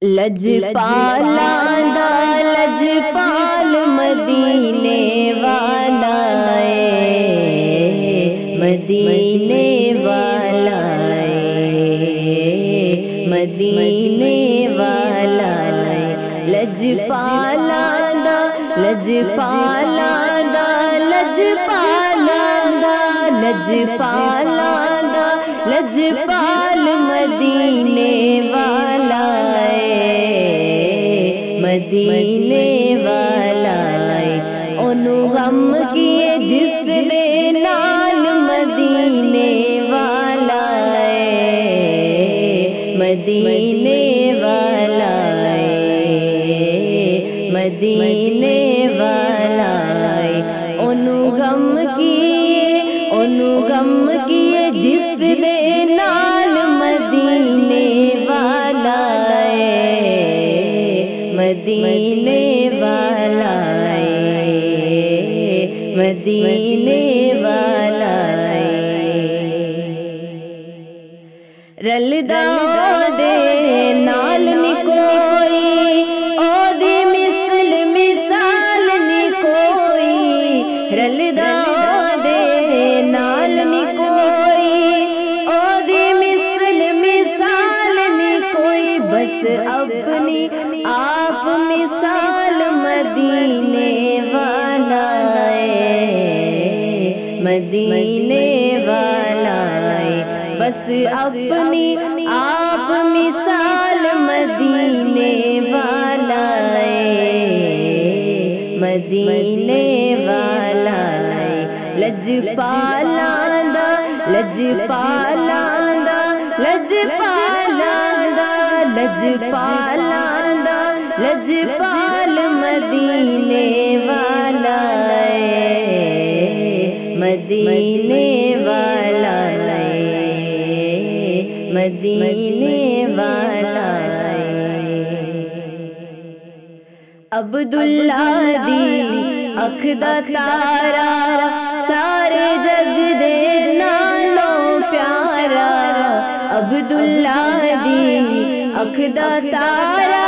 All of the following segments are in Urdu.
لجپالا دا لجپال مدینے والا مدینے والا مدینے والا لجپالا دا لجپالا دا لجپالا دا لجپالا دا لجپال مدینے والا مدینے والا اونو غم کیے جس نے نال مدینے والا مدینے والا مدینے والا اونو غم کیے جس نے نال مدینے والا مدینے والا مدینے والا رلدا دے نال نی کوئی او دی مثل مثال نی کوئی رلدا دے نال نی کوئی او دی مثل مثال نی کوئی بس اپنی آپ مثال مدینے والا مدینے والا بس اپنی آپ مثال مدینے والا مدینے والا لجپالا دا لجپالا دا لجپالا دا لجپالا دا لجپال مدینے والا مدینے والا مدینے والا عبداللہ دی اکھ دا تارا سارے جگ دے نالوں پیارا عبداللہ دی اکھ دا تارا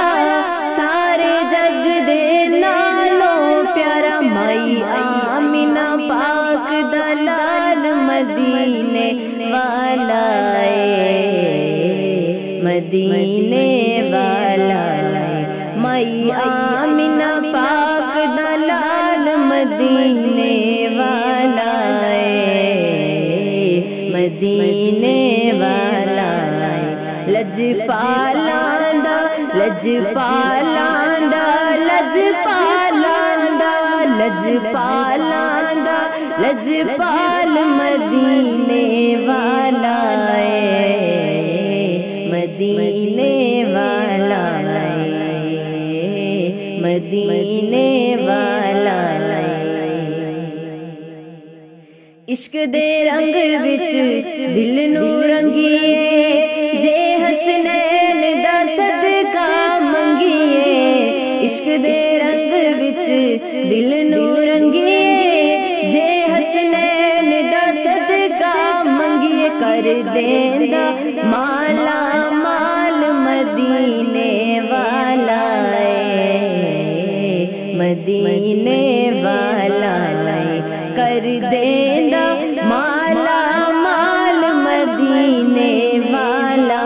سارے جگ دے نالوں پیارا مائی آمینہ پاک دلال مدینے والا مدینے والا مائی آمینہ پاک دلال مدینے والا مدینے والا لجپالا دا لجپالا دا لجپالا دا لجپالا دا لجپال مدینے والا مدینے والا مدینے والا عشق دے رنگ وچ دل نو رنگیے جے حسنین دا صدقہ منگیے عشق دے رنگ وچ دل نو رنگیے جے حسنین دا صدقہ منگیے کر دیندا مالا مال مدینے والا مدینے والا کر دیندا مالا مال مدینے والا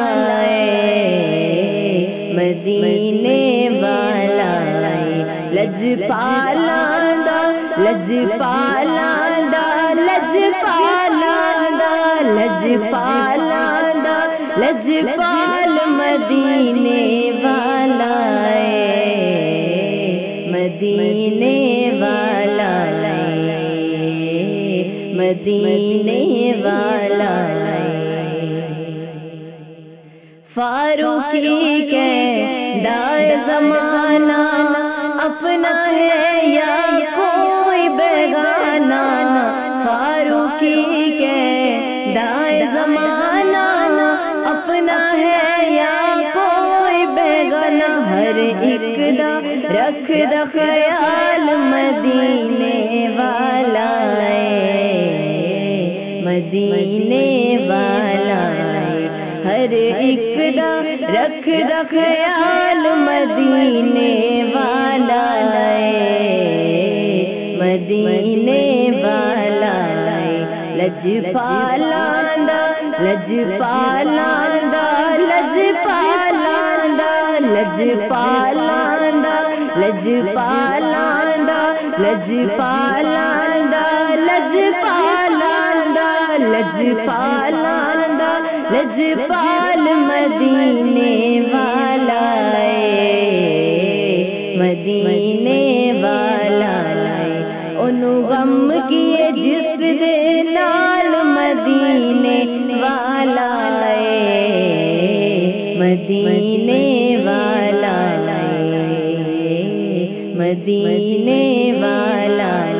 مدینے والا لجپالا دا لجپالا دا لجپالا دا لجپالا دا لجپال مدینے والا مدینے والا مدینے والا فاروقی کے دائے زمانہ اپنا ہے یا کوئی بیگانہ فاروقی کے دائے زمانہ اپنا ہے یا کوئی بیگانہ ہر ایک دا رکھ دا خیال مدینے والا مدینے والا ہر ایک دا رکھ دا خیال مدینے والا مدینے والا لج پالاندا لج پالاندا لج پالاندا لج پالاندا لج پالاندا لج پالاندا لج پالاندا لج پالاندا لج پال مدینے والا مدینے والا انو غم کیے جس دے نال مدینے والا مدینے والا مدینے والا